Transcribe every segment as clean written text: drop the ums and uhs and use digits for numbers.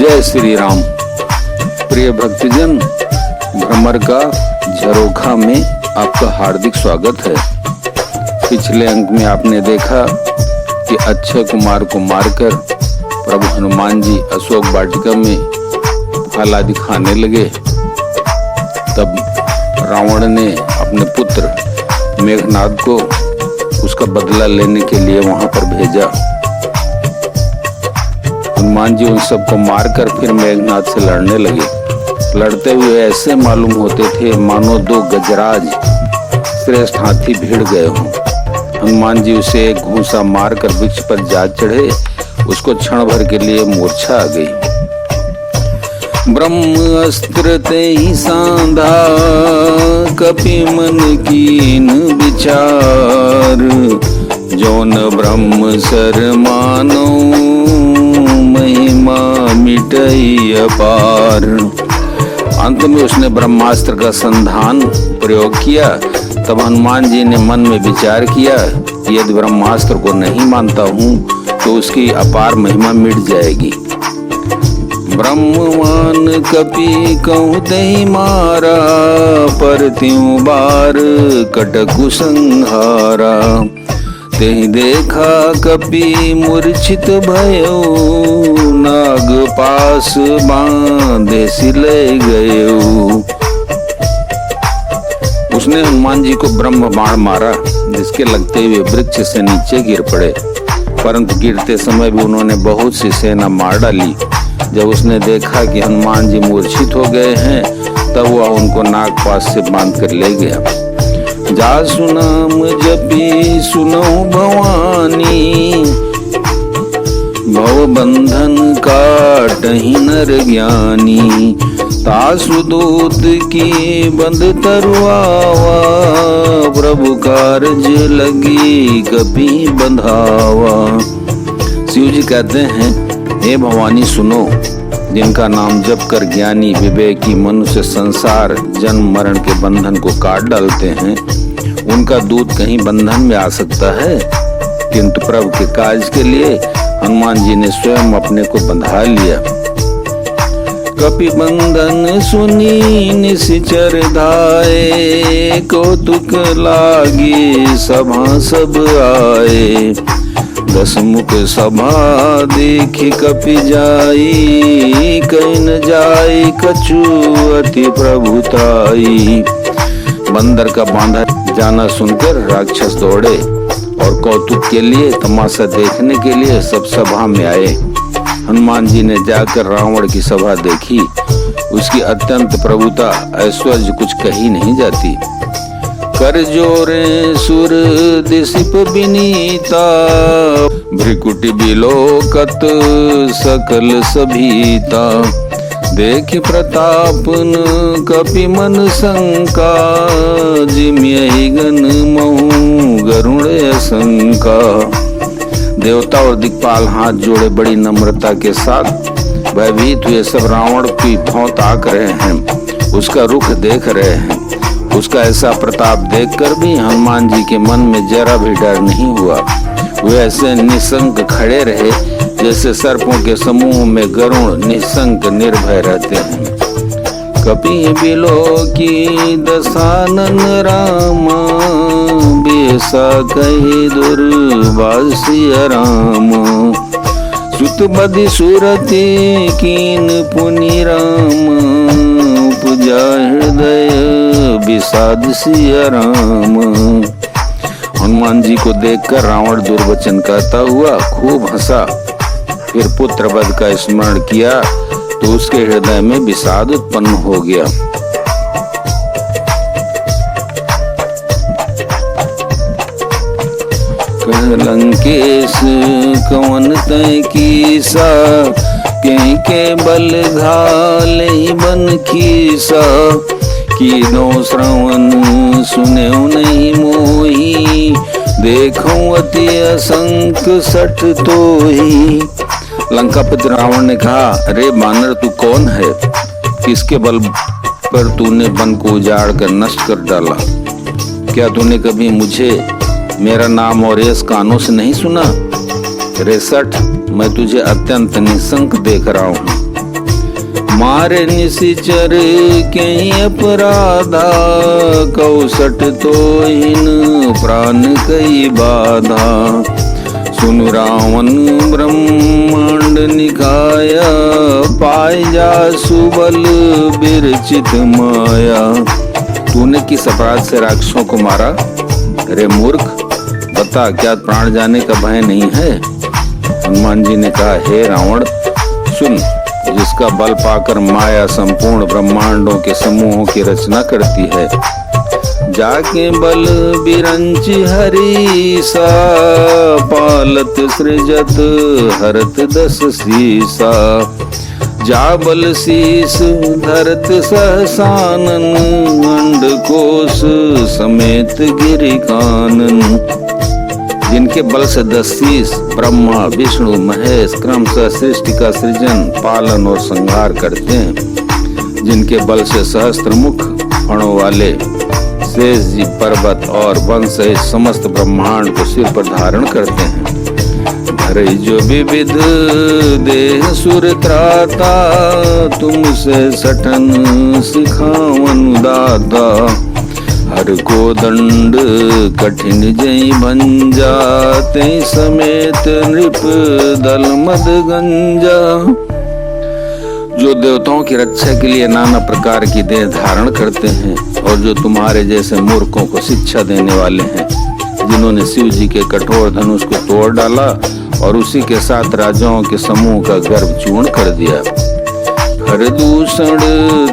जय श्री राम। प्रिय भक्तजन, भ्रमर का झरोखा में आपका हार्दिक स्वागत है। पिछले अंक में आपने देखा कि अक्षय कुमार को मारकर प्रभु हनुमान जी अशोक वाटिका में फल आदि खाने लगे। तब रावण ने अपने पुत्र मेघनाद को उसका बदला लेने के लिए वहां पर भेजा। हनुमान जी उन सबको मारकर फिर मेघनाद से लड़ने लगे। लड़ते हुए ऐसे मालूम होते थे मानो दो गजराज श्रेष्ठ हाथी भिड़ गए हों। हनुमान जी उसे एक घूंसा मारकर वृक्ष पर जा चढ़े। उसको क्षण भर के लिए मूर्छा आ गई। ब्रह्म अस्त्र ते ही सांधा, कपि मन कीन विचार, जौन ब्रह्म सर मानो, महिमा मिटई अपार। अंत में उसने ब्रह्मास्त्र का संधान प्रयोग किया। तब हनुमान जी ने मन में विचार किया कि यदि ब्रह्मास्त्र को नहीं मानता हूँ तो उसकी अपार महिमा मिट जाएगी। ब्रह्मवान कपि कहूँ दही मारा, पर त्यों बार कटकु संहारा। तेहि देखा कपि मूर्छित भयो, नाग पास बांधे सिले गयो। उसने हनुमान जी को ब्रह्म बाण मारा, जिसके लगते हुए वृक्ष से नीचे गिर पड़े। परंतु गिरते समय भी उन्होंने बहुत सी सेना मार डाली। जब उसने देखा कि हनुमान जी मूर्छित हो गए हैं, तब वह उनको नागपाश से बांध कर ले गया। जासु नाम जपी सुनो भवानी, भव बंधन काटहि नर ज्ञानी। तासु दूत की बंद तरुआवा, प्रभु कारज लगी कपि बंधावा। शिव जी कहते हैं, हे भवानी सुनो, जिनका नाम जप कर ज्ञानी विवेकी मनुष्य संसार जन्म मरण के बंधन को काट डालते हैं, उनका दूत कहीं बंधन में आ सकता है? किंतु प्रभु के कार्य के लिए हनुमान जी ने स्वयं अपने को बंधा लिया। कपि बंधन सुनी निश्चर धाये, कौतुक लागे सभा सब आए। दसमुख सभा देख कपि जाई, कहीं न जाई कछु अति प्रभुताई। बंदर का बांधा जाना सुनकर राक्षस दौड़े और कौतुक के लिए, तमाशा देखने के लिए सब सभा में आए। हनुमान जी ने जाकर रावण की सभा देखी। उसकी अत्यंत प्रभुता ऐश्वर्य कुछ कही नहीं जाती। कर जोरे सुर दिसिप बिनीता, भ्रिकुटि बिलोकत सकल सभीता। देख प्रतापन कपि मन शंका, जिम्यहि गण महु गरुड़ शंका। देवता और दिक्पाल हाथ जोड़े बड़ी नम्रता के साथ भयभीत हुए सब रावण की भौं ताक रहे हैं, उसका रुख देख रहे हैं। उसका ऐसा प्रताप देखकर भी हनुमान जी के मन में जरा भी डर नहीं हुआ। वे ऐसे निशंक खड़े रहे जैसे सर्पों के समूह में गरुड़ निशंक निर्भय रहते हैं। कपि बिलो की दशानन रामा, बेसा कही दुर्वासिया राम। सुत बदि सुरति कीन पुनि राम, उपजा हृदय विषाद सिया राम। हनुमान जी को देखकर रावण दुर्वचन कहता हुआ खूब हंसा। फिर पुत्र वध का स्मरण किया तो उसके हृदय में विषाद उत्पन्न हो गया। लंकेश कवन तय कीसा, कहीं के बल घाले बन खीसा। कीनो श्रवण सुने नहीं मोही, देखो अति असंक सठ तोही। लंकापति रावण ने कहा, अरे बानर तू कौन है? किसके बल पर तूने वन को उजाड़ कर नष्ट कर डाला? क्या तूने कभी मुझे मेरा नाम और यश कानों से नहीं सुना? 63 मैं तुझे अत्यंत निशंक देख रहा हूँ। मारे निशिचर के अपराधा, कौसठ तो इन प्राण कई बाधा। सुन रावण ब्रह्मांड निकाया, पाए जा सुबल बिरचित माया। तूने किस अपराध से राक्षसों को मारा? अरे मूर्ख, बता, क्या प्राण जाने का भय नहीं है? हनुमान जी ने कहा, हे रावण सुन, जिसका बल पाकर माया संपूर्ण ब्रह्मांडों के समूहों की रचना करती है, जाके बल बिरंच हरीसा, पालत सृजत हरत दस सीसा। जा बल शीस धरत सहसानन, अंडकोश समेत गिरि कानन। जिनके बल से 10 शीस ब्रह्मा विष्णु महेश क्रमशः सृष्टि का सृजन पालन और संहार करते हैं। जिनके बल से सहस्त्र मुख फणों वाले शेष जी पर्वत और वन सहित समस्त ब्रह्मांड को सिर पर धारण करते हैं। धरे जो विविध देह सुर त्राता, तुमसे सठन सिखावन दाता। हर को दंड कठिन जय भंजा, तै समेत नृप दल मद गंजा। जो देवताओं की रक्षा के लिए नाना प्रकार की देह धारण करते हैं और जो तुम्हारे जैसे मूर्खों को शिक्षा देने वाले हैं, जिन्होंने शिव जी के कठोर धनुष को तोड़ डाला और उसी के साथ राजाओं के समूह का गर्भ चूर्ण कर दिया। हर दूषण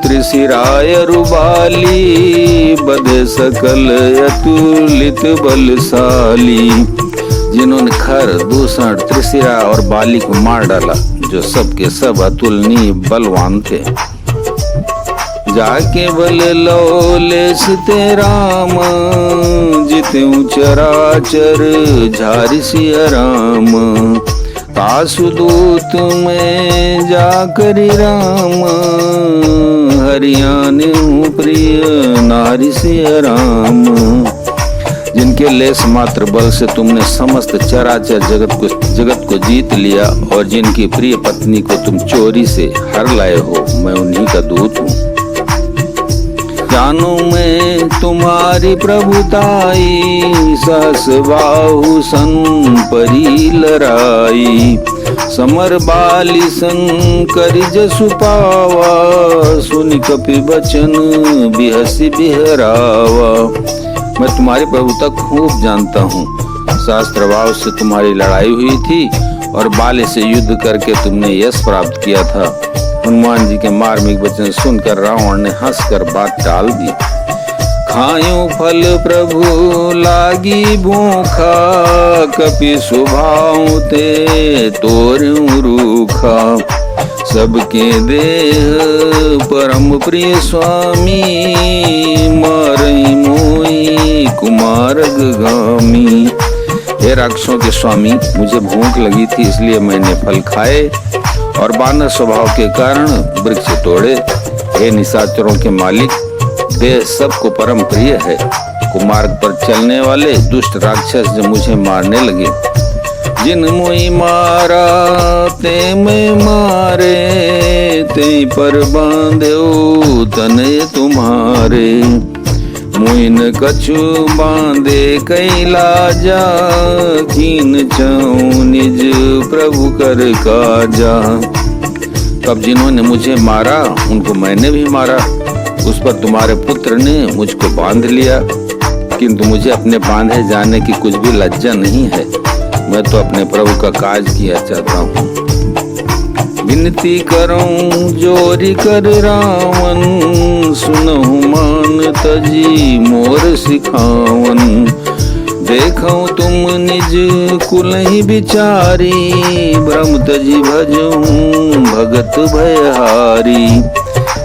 त्रिशिराय रुबाली, बधे सकल अतुलित बलशाली। जिन्होंने खर दूषण त्रिशिरा और बाली को मार डाला, जो सब के सब अतुलनीय बलवान थे। जाके बल लौलेस ते राम, जितेऊ चराचर झारि सिया राम। तासुदूत में जाकरि राम, हरियाणे प्रिय नारि सिया राम। जिनके लेस मात्र बल से तुमने समस्त चराचर जगत को जीत लिया और जिनकी प्रिय पत्नी को तुम चोरी से हर लाए हो, मैं उन्हीं का दूत हूँ। जानो मैं तुम्हारी प्रभुताई, सहस बाहु सन परी लराई। समर बाली सन करि जसु पावा, सुनि कपि बचन बिहसी बिहरावा। मैं तुम्हारी प्रभुता खूब जानता हूँ। शास्त्र भाव से तुम्हारी लड़ाई हुई थी और बाली से युद्ध करके तुमने यश प्राप्त किया था। हनुमान जी के मार्मिक वचन सुनकर रावण ने हंसकर बात टाल दी। खायूं फल प्रभु लागी भूखा, कपि स्वभाव ते तोरूं रूखा। सबके देह परम प्रिय स्वामी, मारई मोई कुमारगामी। हे राक्षसों के स्वामी, मुझे भूख लगी थी इसलिए मैंने फल खाए और बानर स्वभाव के कारण वृक्ष तोड़े। हे निशाचरों के मालिक, देह सबको परम प्रिय है। कुमार्ग पर चलने वाले दुष्ट राक्षस जो मुझे मारने लगे, जिन मोई मारा ते मैं मारे, ते पर बांधो तनय तुम्हारे। मुइन कछु बांधे कैलाजा, कीन चाऊं निज प्रभु कर काजा। तब जिन्होंने मुझे मारा उनको मैंने भी मारा। उस पर तुम्हारे पुत्र ने मुझको बांध लिया, किंतु मुझे अपने बांधे जाने की कुछ भी लज्जा नहीं है। मैं तो अपने प्रभु का काज किया चाहता हूँ। विनती करूं जोरी कर रावण, सुनहु मान तजी मोर सिखावन। देखो तुम निज कुल ही बिचारी, ब्रह्म तजी भजूं भगत भयहारी।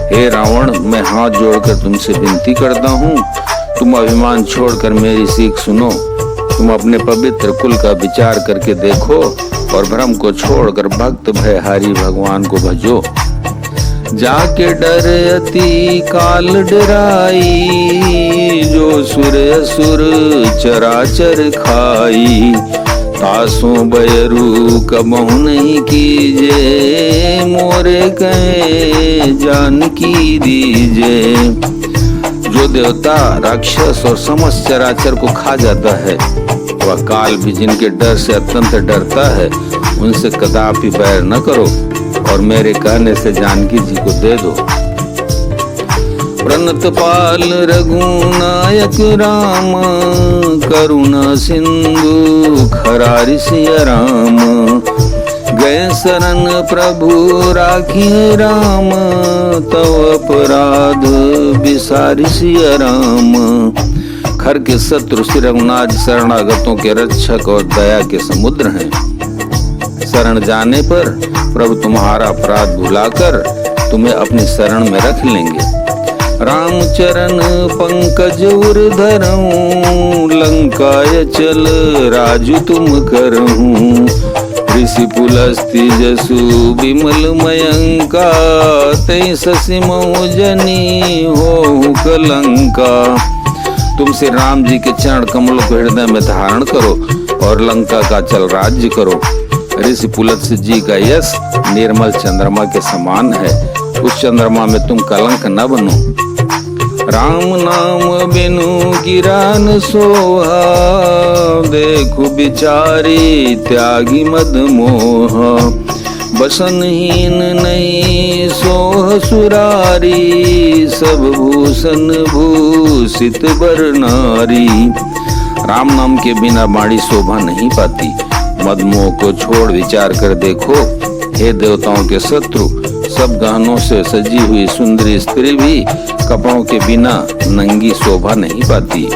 हे रावण, मैं हाथ जोड़कर तुमसे विनती करता हूँ, तुम अभिमान छोड़कर मेरी सीख सुनो। तुम अपने पवित्र कुल का विचार करके देखो और भ्रम को छोड़कर भक्त भयहारी भगवान को भजो। जाके डर अति काल डराई, जो सुर असुर चराचर खाई। तासों बयरू कबहु नहीं कीजे, मोरे कहे जानकी दीजे। जो देवता राक्षस और समस्त चराचर को खा जाता है, वह काल भी जिनके डर से अत्यंत डरता है, उनसे कदापि बैर न करो और मेरे कहने से जानकी जी को दे दो। प्रणत पाल रघुनायक राम, करुणा सिंधु खरारि सिया राम। गए शरण प्रभु राखिए राम, तव अपराध बिसारि सिया राम। खर के शत्रु श्री रघुनाथ शरणागतों के रक्षक और दया के समुद्र हैं। शरण जाने पर प्रभु तुम्हारा अपराध भुलाकर तुम्हें अपनी शरण में रख लेंगे। राम चरण पंकज उर धरऊं, लंकाय चल राजू तुम करहूं। ऋषि पुलस्ति जसु विमल मयंका, तै शशि मौजनी हो कलंका। तुम श्री राम जी के चरण कमलों को हृदय में धारण करो और लंका का चल राज्य करो। ऋषि पुलस्त्य जी का यश निर्मल चंद्रमा के समान है, उस चंद्रमा में तुम कलंक न बनो। राम नाम बिनु गिरा न सोहा, देखो बिचारी त्यागी मद मोह। बसनहीन नहीं सोह सुरारी, सब भूषण भूषित बर नारी। राम नाम के बिना बाणी शोभा नहीं पाती। मदमोह को छोड़ विचार कर देखो, हे देवताओं के शत्रु, सब गहनों से सजी हुई सुंदरी स्त्री भी कपड़ों के बिना नंगी शोभा नहीं पाती।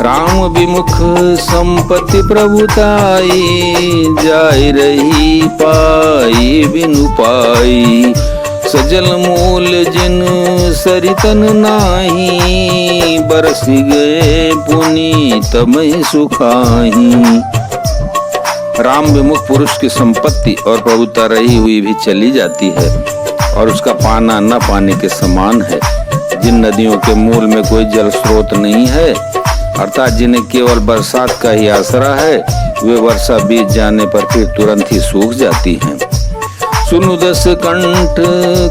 राम विमुख संपत्ति प्रभुताई, जाय रही पाई बिनु पाई। सजल मूल जिन सरितन नाही, बरसी गए पुनि तमहि सुखाही। राम विमुख पुरुष की संपत्ति और प्रभुता रही हुई भी चली जाती है और उसका पाना न पाने के समान है। जिन नदियों के मूल में कोई जल स्रोत नहीं है, अर्थात जिन्हें केवल बरसात का ही आसरा है, वे वर्षा बीत जाने पर फिर तुरंत ही सूख जाती हैं। सुनु दस कंठ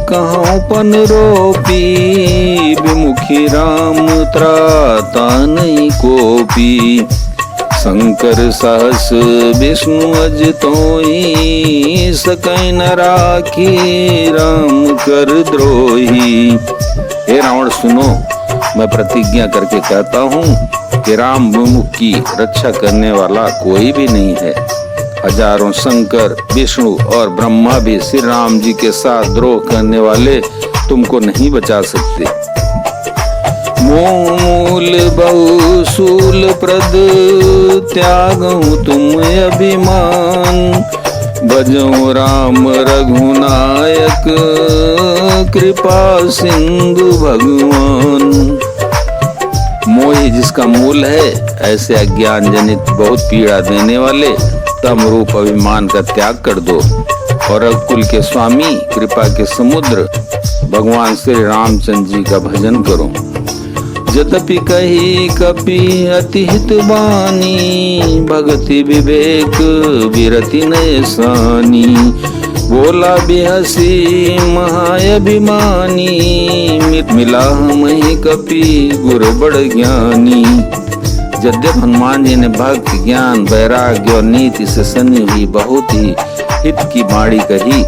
कहाँ पन रोपी, विमुखी राम त्राता नहीं कोपी। शंकर सहस विष्णु अज तोई, सकै न राखी राम कर द्रोही। हे रावण सुनो, मैं प्रतिज्ञा करके कहता हूँ कि राम विमुख की रक्षा करने वाला कोई भी नहीं है। हजारों शंकर विष्णु और ब्रह्मा भी श्री राम जी के साथ द्रोह करने वाले तुमको नहीं बचा सकते। मूल बहुशूल प्रद त्यागहु तुम अभिमान, भजो राम रघुनायक कृपा सिंधु भगवान। मोह जिसका मूल है, ऐसे अज्ञान जनित बहुत पीड़ा देने वाले तम रूप अभिमान का त्याग कर दो और रघुकुल के स्वामी कृपा के समुद्र भगवान श्री रामचंद्र जी का भजन करो। यद्यपि कही कपि अति हित बानी, भगति विवेक विरति नयसानी। बोला बिहसी महाअभिमानी, मिला हमहि कपि गुर बड़ ज्ञानी। यद्यप हनुमान जी ने भक्ति ज्ञान वैराग्य और नीति से सनी हुई बहुत ही हित की बाणी कही,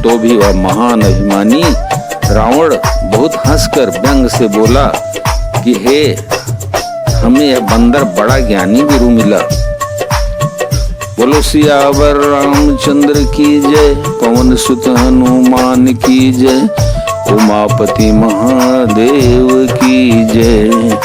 तो भी वह महान अभिमानी रावण बहुत हंसकर व्यंग से बोला कि हे, हमें यह बंदर बड़ा ज्ञानी गुरु मिला। बोलो सियावर रामचंद्र की जय, पवन सुत हनुमान की जय, उमापति महादेव की जय।